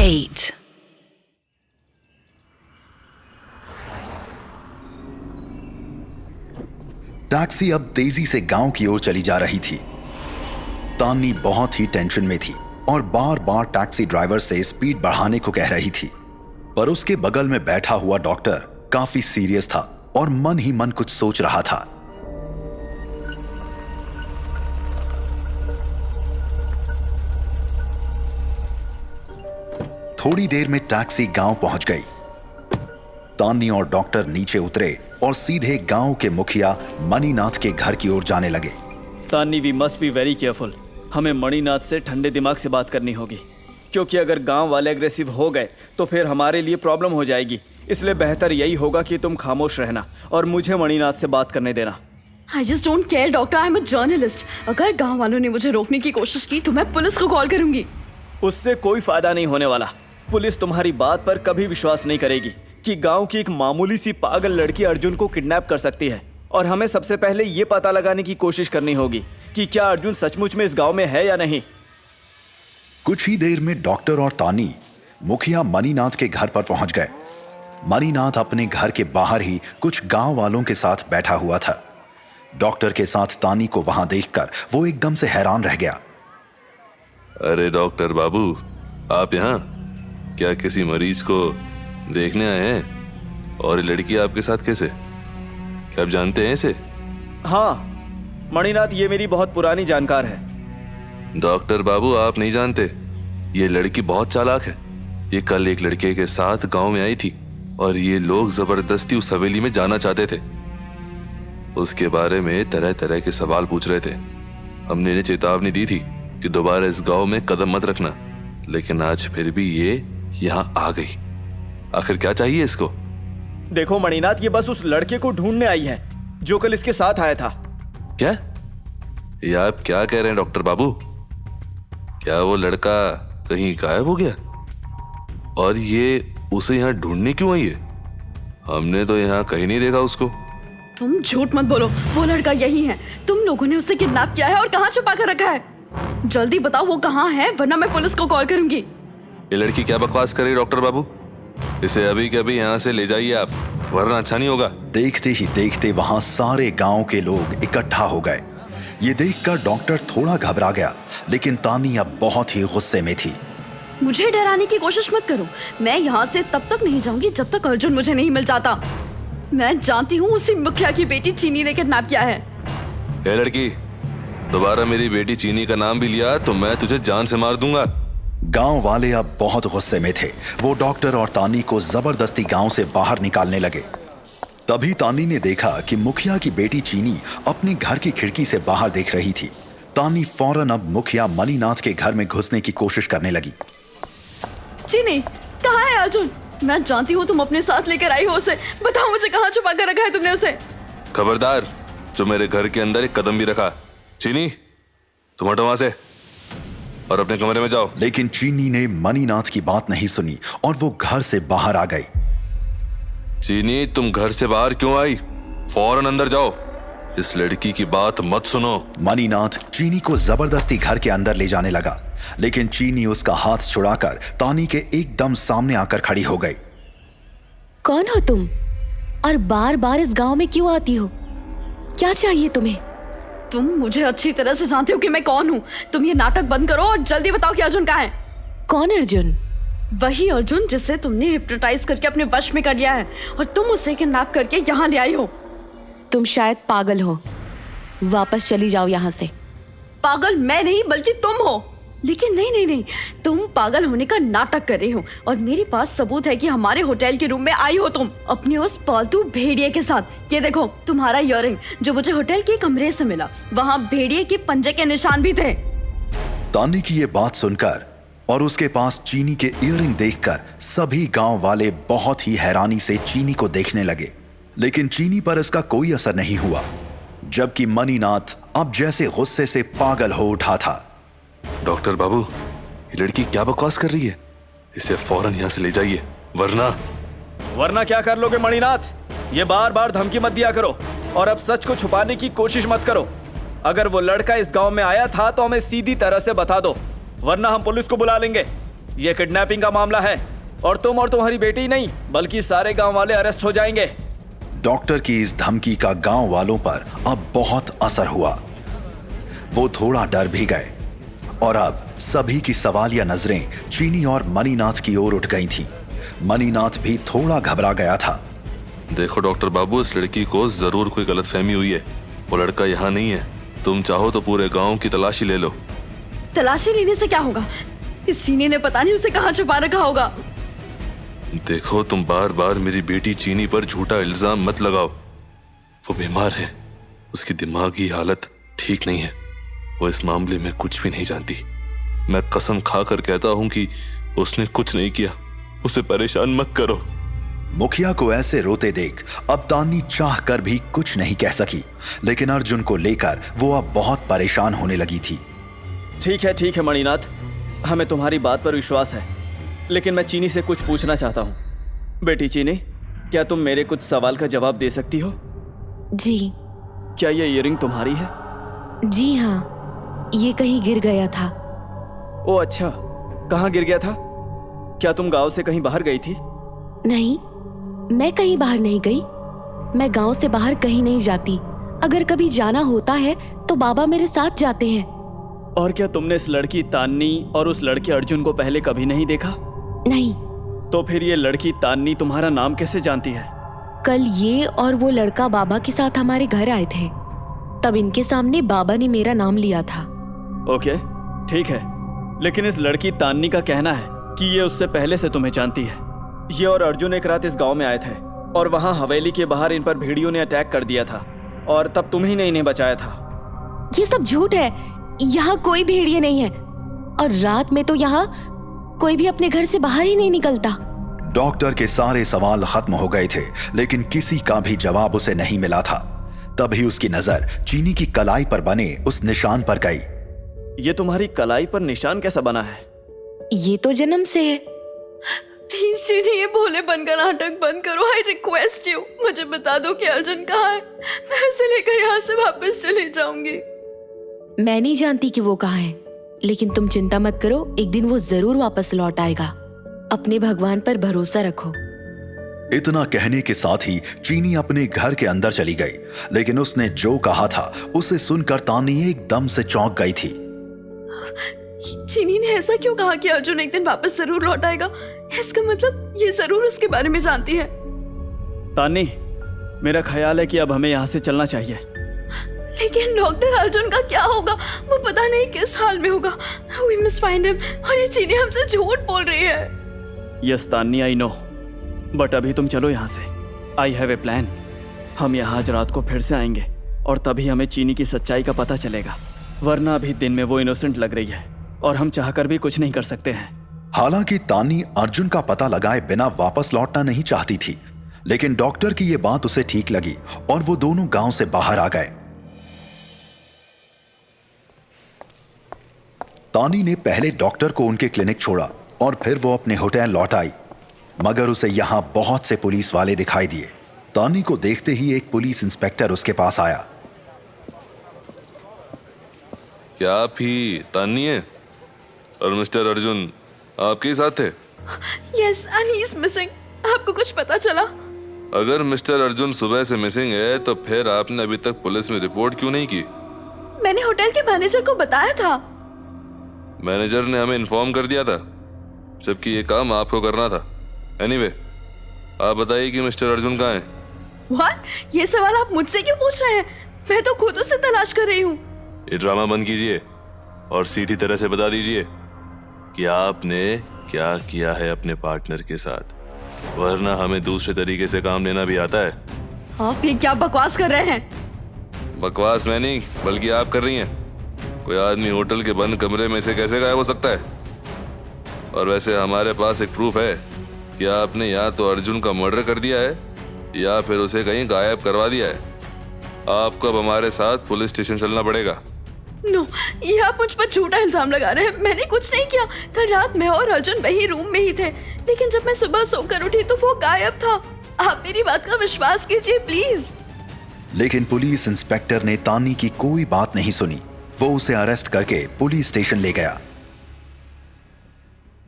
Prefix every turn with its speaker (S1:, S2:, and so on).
S1: 8.
S2: Taxi अब तेजी से गांव की ओर चली जा रही थी। तान्नी बहुत ही टेंशन में थी और बार बार टैक्सी ड्राइवर से स्पीड बढ़ाने को कह रही थी, पर उसके बगल में बैठा हुआ डॉक्टर काफी सीरियस था और मन ही मन कुछ सोच रहा था। थोड़ी देर में टैक्सी गांव पहुंच गई। तान्नी और डॉक्टर नीचे उतरे और सीधे गांव के मुखिया मणिनाथ के घर की ओर जाने लगे।
S3: Tanni, we must be very careful. हमें मणिनाथ से ठंडे दिमाग से बात करनी होगी, क्योंकि अगर गांव वाले एग्रेसिव हो गए तो फिर हमारे लिए प्रॉब्लम हो जाएगी। इसलिए बेहतर यही होगा कि तुम खामोश रहना और मुझे मणिनाथ से बात करने देना।
S4: I just don't care, doctor. I am a journalist. अगर गांव वालों ने मुझे रोकने की कोशिश की तो मैं पुलिस को कॉल करूंगी।
S3: उससे कोई फायदा नहीं होने वाला। पुलिस तुम्हारी बात पर कभी विश्वास नहीं करेगी कि गांव की एक मामूली सी पागल लड़की अर्जुन को किडनैप कर सकती है। और हमें सबसे पहले ये पता लगाने की कोशिश करनी होगी कि क्या अर्जुन सचमुच में इस गांव में है या नहीं।
S2: कुछ ही देर में डॉक्टर और तानी मुखिया मणिनाथ के घर पर पहुंच गए। मणिनाथ अपने घर के बाहर ही कुछ गांव वालों के साथ बैठा हुआ था। डॉक्टर के साथ तानी को वहां देखकर वो एकदम से हैरान रह गया।
S5: अरे डॉक्टर बाबू, आप यहाँ क्या किसी मरीज को देखने आए हैं? और ये लड़की आपके साथ कैसे? क्या आप जानते हैं इसे?
S3: हाँ मणिनाथ, ये मेरी बहुत पुरानी जानकार है।
S5: डॉक्टर बाबू, आप नहीं जानते, ये लड़की बहुत चालाक है। ये कल एक लड़के के साथ गांव में आई थी और ये लोग जबरदस्ती उस हवेली में जाना चाहते थे। उसके बारे में तरह तरह के सवाल पूछ रहे थे। हमने इन्हें चेतावनी दी थी कि दोबारा इस गांव में कदम मत रखना, लेकिन आज फिर भी ये यहाँ आ गई। आखिर क्या चाहिए इसको?
S3: देखो मणिनाथ, ये बस उस लड़के को ढूंढने आई है जो कल इसके साथ आया था।
S5: क्या? ये आप क्या कह रहे हैं डॉक्टर बाबू? क्या वो लड़का कहीं गायब हो गया? और ये उसे यहाँ ढूंढने क्यों आई है? हमने तो यहाँ कहीं नहीं देखा उसको।
S4: तुम झूठ मत बोलो, वो लड़का यही है। तुम लोगों ने उसे किडनैप किया है और कहाँ छुपा कर रखा है। जल्दी बताओ वो कहाँ है, वरना मैं पुलिस को कॉल करूंगी।
S5: ये लड़की क्या बकवास कर रही है डॉक्टर बाबू? इसे अभी के अभी यहाँ से ले जाइए आप, वरना अच्छा नहीं होगा।
S2: देखते ही देखते वहां सारे गांव के लोग इकट्ठा हो गए। ये देखकर डॉक्टर थोड़ा घबरा गया, लेकिन तानी अब बहुत ही गुस्से में थी।
S4: मुझे डराने की कोशिश मत करो। मैं यहाँ से तब तक नहीं जाऊंगी जब तक अर्जुन मुझे नहीं मिल जाता। मैं जानती हूँ उसी मुखिया की बेटी चीनी ने किडनैप किया है।
S5: ए लड़की, दोबारा मेरी बेटी चीनी का नाम भी लिया तो मैं तुझे जान से मार दूंगा।
S2: गांव वाले अब बहुत गुस्से में थे। वो डॉक्टर और तानी को जबरदस्ती गांव से बाहर निकालने लगे। तभी तानी ने देखा कि मुखिया की बेटी चीनी अपने घर की खिड़की से बाहर देख रही थी। तानी फौरन अब मुखिया मणिनाथ के घर में घुसने की कोशिश करने लगी।
S4: चीनी, कहाँ है अर्जुन? मैं जानती हूँ तुम अपने साथ लेकर आई हो उसे। बताओ मुझे, कहाँ छुपा कर रखा है तुमने उसे?
S5: खबरदार, जो मेरे घर के अंदर एक कदम भी रखा। चीनी, तुम हटो वहां से और अपने कमरे में जाओ।
S2: लेकिन चीनी ने मणिनाथ की बात नहीं सुनी और वो घर से बाहर आ गई।
S5: चीनी, तुम घर से बाहर क्यों आई? फौरन अंदर जाओ। इस लड़की की बात मत सुनो।
S2: मणिनाथ चीनी को जबरदस्ती घर के अंदर ले जाने लगा, लेकिन चीनी उसका हाथ छुड़ाकर तानी के एकदम सामने आकर खड़ी हो गई।
S6: कौन हो तुम और बार बार इस गांव में क्यों आती हो? क्या चाहिए तुम्हें?
S4: तुम मुझे अच्छी तरह से जानते हो कि मैं कौन हूँ। तुम ये नाटक बंद करो और जल्दी बताओ कि अर्जुन कहाँ है।
S6: कौन अर्जुन?
S4: वही अर्जुन जिसे तुमने हिप्नोटाइज करके अपने वश में कर लिया है और तुम उसे किडनैप करके यहाँ ले आई हो।
S6: तुम शायद पागल हो। वापस चली जाओ यहाँ से।
S4: पागल मैं नहीं बल्कि तुम हो। लेकिन नहीं नहीं नहीं, तुम पागल होने का नाटक कर रहे हो और मेरे पास सबूत है कि हमारे होटल के रूम में आई हो तुम अपने उस पालतू भेड़िए के साथ। ये देखो तुम्हारा इयररिंग जो मुझे होटल के कमरे से मिला, वहाँ भेड़िए के पंजे के निशान भी थे।
S2: तानी की ये बात सुनकर और उसके पास चीनी के इयररिंग देखकर सभी गांव वाले बहुत ही हैरानी से चीनी को देखने लगे, लेकिन चीनी पर इसका कोई असर नहीं हुआ। जबकि मणिनाथ अब जैसे गुस्से से पागल हो उठा था।
S5: डॉक्टर बाबू, ये लड़की क्या बकवास कर रही है? इसे फौरन यहाँ से ले जाइए, वरना
S3: क्या कर लोगे मणिनाथ? ये बार बार धमकी मत दिया करो और अब सच को छुपाने की कोशिश मत करो। अगर वो लड़का इस गांव में आया था तो हमें सीधी तरह से बता दो, वरना हम पुलिस को बुला लेंगे। ये किडनैपिंग का मामला है और तुम और तुम्हारी बेटी नहीं बल्कि सारे गांव वाले अरेस्ट हो जाएंगे।
S2: डॉक्टर की इस धमकी का गांव वालों पर अब बहुत असर हुआ। वो थोड़ा डर भी गए और अब सभी की सवालिया नजरें चीनी और मणिनाथ की ओर उठ गई थीं। मणिनाथ भी थोड़ा घबरा गया था।
S5: देखो डॉक्टर बाबू, इस लड़की को जरूर कोई गलतफहमी हुई है। वो लड़का यहाँ नहीं है। तुम चाहो तो पूरे गांव की तलाशी ले लो।
S4: तलाशी लेने से क्या होगा? इस चीनी ने पता नहीं उसे कहाँ छुपा रखा होगा।
S5: देखो, तुम बार बार मेरी बेटी चीनी पर झूठा इल्जाम मत लगाओ। वो बीमार है, उसकी दिमागी हालत ठीक नहीं है। वो इस मामले में कुछ भी नहीं जानती। मैं कसम खाकर कहता हूं कि उसने कुछ नहीं किया। उसे परेशान मत करो।
S2: मुखिया को ऐसे रोते देख अब तानी चाह कर भी कुछ नहीं कह सकी, लेकिन अर्जुन को लेकर वो अब बहुत परेशान होने लगी थी।
S3: ठीक है मणिनाथ, हमें तुम्हारी बात पर विश्वास है, लेकिन मैं चीनी से कुछ पूछना चाहता हूँ। बेटी चीनी, क्या तुम मेरे कुछ सवाल का जवाब दे सकती हो?
S6: जी।
S3: क्या ये इयररिंग तुम्हारी है?
S6: जी हाँ, ये कहीं गिर गया था।
S3: ओ अच्छा, कहाँ गिर गया था? क्या तुम गांव से कहीं बाहर गई थी?
S6: नहीं, मैं कहीं बाहर नहीं गई। मैं गांव से बाहर कहीं नहीं जाती। अगर कभी जाना होता है तो बाबा मेरे साथ जाते हैं।
S3: और क्या तुमने इस लड़की तान्नी और उस लड़के अर्जुन को पहले कभी नहीं देखा?
S6: नहीं।
S3: तो फिर ये लड़की तान्नी तुम्हारा नाम कैसे जानती है?
S6: कल ये और वो लड़का बाबा के साथ हमारे घर आए थे, तब इनके सामने बाबा ने मेरा नाम लिया था।
S3: ओके, ठीक है, लेकिन इस लड़की तान्नी का कहना है कि ये उससे पहले से तुम्हें जानती है। ये और अर्जुन एक रात इस गांव में आए थे और वहां हवेली के बाहर इन पर भेड़ियों ने अटैक कर दिया था और तब तुम ही ने इन्हें बचाया था।
S6: ये सब झूठ है। यहाँ कोई भेड़िए नहीं है और रात में तो यहाँ कोई भी अपने घर से बाहर ही नहीं निकलता।
S2: डॉक्टर के सारे सवाल खत्म हो गए थे, लेकिन किसी का भी जवाब उसे नहीं मिला था। तभी उसकी नजर चीनी की कलाई पर बने उस निशान पर गई।
S3: ये तुम्हारी कलाई पर निशान कैसा बना है?
S6: ये तो जन्म से है।
S4: प्लीज चीनी, ये भोले बनकर नाटक बंद करो। आई रिक्वेस्ट यू, मुझे बता दो कि अर्जुन कहाँ है। मैं उसे लेकर यहाँ से वापस चली जाऊंगी।
S6: मैं नहीं जानती कि वो कहाँ है, लेकिन तुम चिंता मत करो, एक दिन वो जरूर वापस लौट आएगा। अपने भगवान पर भरोसा रखो।
S2: इतना कहने के साथ ही चीनी अपने घर के अंदर चली गई, लेकिन उसने जो कहा था उसे सुनकर तानी एकदम से चौंक गई थी।
S4: चीनी ने ऐसा क्यों कहा कि अर्जुन एक दिन वापस जरूर लौट आएगा? इसका मतलब ये जरूर उसके बारे में जानती है।
S3: तानी, मेरा ख्याल है कि अब हमें यहाँ से चलना चाहिए।
S4: लेकिन डॉक्टर, अर्जुन का क्या होगा? वो पता नहीं किस हाल में होगा। We must find him। और ये चीनी हमसे झूठ बोल रही है।
S3: यस तानी, आई नो, बट अभी तुम चलो यहाँ से। I have a plan. हम यहाँ आज रात को फिर से आएंगे और तभी हमें चीनी की सच्चाई का पता चलेगा, वरना अभी दिन में वो इनोसेंट लग रही है और हम चाहकर भी कुछ नहीं कर सकते हैं।
S2: हालांकि तानी अर्जुन का पता लगाए बिना वापस लौटना नहीं चाहती थी, लेकिन डॉक्टर की यह बात उसे ठीक लगी और वो दोनों गांव से बाहर आ गए। तानी ने पहले डॉक्टर को उनके क्लिनिक छोड़ा और फिर वो अपने होटल लौट आई, मगर उसे यहां बहुत से पुलिस वाले दिखाई दिए। तानी को देखते ही एक पुलिस इंस्पेक्टर उसके पास आया।
S5: क्या आप ही तान्नी है? और मिस्टर अर्जुन आपके साथ थे?
S4: Yes, and he is missing। आपको कुछ पता चला?
S5: अगर मिस्टर अर्जुन सुबह से मिसिंग है तो फिर आपने अभी तक पुलिस में रिपोर्ट क्यों नहीं की?
S4: मैंने होटल के मैनेजर को बताया था।
S5: मैनेजर ने हमें इन्फॉर्म कर दिया था, जबकि ये काम आपको करना था। एनीवे, आप बताइए कि मिस्टर अर्जुन कहाँ हैं?
S4: What? ये सवाल आप मुझसे क्यों पूछ रहे हैं? मैं तो खुद उसे तलाश कर रही हूँ।
S5: ये ड्रामा बंद कीजिए और सीधी तरह से बता दीजिए कि आपने क्या किया है अपने पार्टनर के साथ, वरना हमें दूसरे तरीके से काम लेना भी आता है।
S4: आप ये क्या बकवास कर रहे हैं?
S5: बकवास मैं नहीं बल्कि आप कर रही हैं। कोई आदमी होटल के बंद कमरे में से कैसे गायब हो सकता है? और वैसे हमारे पास एक प्रूफ है कि आपने या तो अर्जुन का मर्डर कर दिया है या फिर उसे कहीं गायब करवा दिया है। आपको अब हमारे साथ पुलिस स्टेशन चलना पड़ेगा।
S4: नो, ये आप मुझ पर झूठा इल्जाम लगा रहे हैं। मैंने कुछ नहीं किया। कल रात मैं और अर्जुन वही रूम में ही थे, लेकिन जब मैं सुबह सोकर उठी तो वो गायब था। आप मेरी बात का विश्वास कीजिए प्लीज।
S2: लेकिन पुलिस इंस्पेक्टर ने तानी की कोई बात नहीं सुनी। वो उसे अरेस्ट करके पुलिस स्टेशन ले गया।